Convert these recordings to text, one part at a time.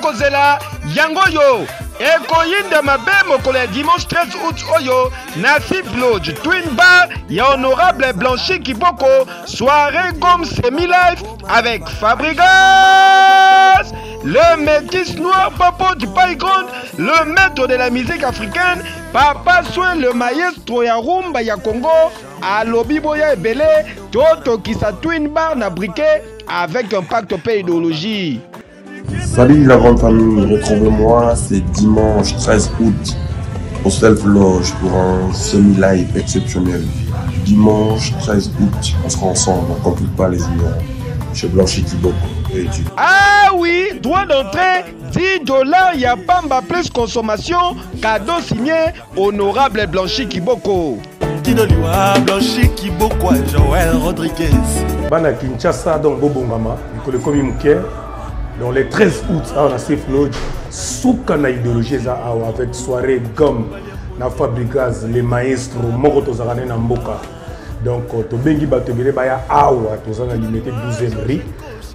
kozela yangoyo ekoyinda mabe mokolo ya dimanche 13 août oyo na Sif Lodge Twin Bar ya honorable Blanchi Kiboko, soirée comme semi-live avec Fabrigas, le métis noir Papo du Paille Grande, le maître de la musique africaine, Papa Soin le maestro ya rumba ya Congo, alobi boya ebele toto kisa Twin Bar na briquet avec un pacte paix idéologie. Salut la grande famille, retrouvez-moi, c'est dimanche 13 août au Self Lodge pour un semi-live exceptionnel. Dimanche 13 août, on sera ensemble, on ne complique pas les numéros. Chez Blanchi Kiboko. Ah oui, droit d'entrée, $10, y'a Pamba plus consommation, cadeau signé, honorable Blanchi Kiboko. Tinoliwa, Blanchi Kiboko, Joël Rodriguez. Bana Kinshasa, donc Bobongama, Nicole Komi Mouké. Dans les 13 août, on a Sif Lodge, souka na idéologie avec soirée gomme, na Fabrigas, les maestros, Moroto Zarane na Mboka. Donc, to bengi batebele baya awa, to zana limité 12e riz.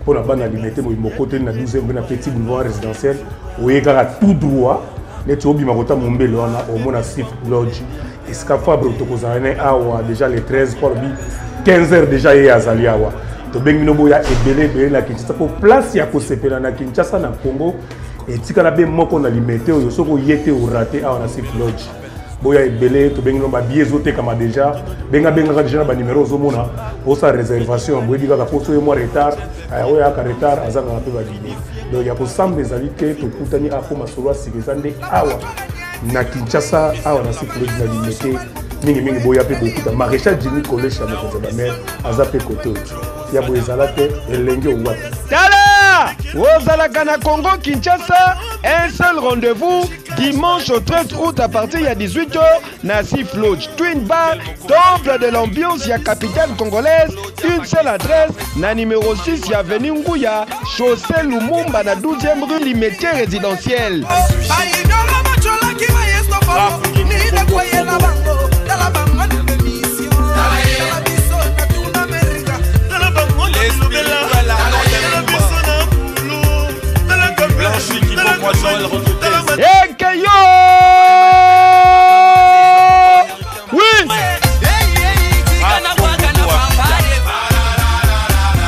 Pour la bande limité, mon côté na 12e riz na petit boulevard résidentiel, où il y a tout droit. Net obi makota mombelo na au mona Sif Lodge. Escafable to Zarane awa, déjà les 13 pour 15h déjà y a Zali awa. To bengi no boya ebele na Kinshasa pour place ya ko sepela na Kinshasa na Congo et tikala be moko na limité oyo soko yete ou raté a na Sif Lodge boya ebele to bengi no ba biezote kama déjà benga déjà ba numéro zo mona pour sa réservation boye dika ka poso yo mo retard oya ka retard azanga na pe ba dini donc ya ko sambe zali ke to kutani a ko masolo sikizande awa na Kinshasa awa na Sif Lodge na limité mingi boya pe beaucoup maréchal Jimmy Collège ya mokonzi ba maire azape côté ya boezalate elenge ouati. Tala! Ozalaka na Congo Kinshasa, un seul rendez-vous dimanche au 13 août à partir de 18h na Sif Lodge Twin Bar, temple de l'ambiance ya capitale congolaise, une seule adresse na numéro 6 ya avenue Nguya, chaussée Lumumba na 12e rue Limetier résidentielle.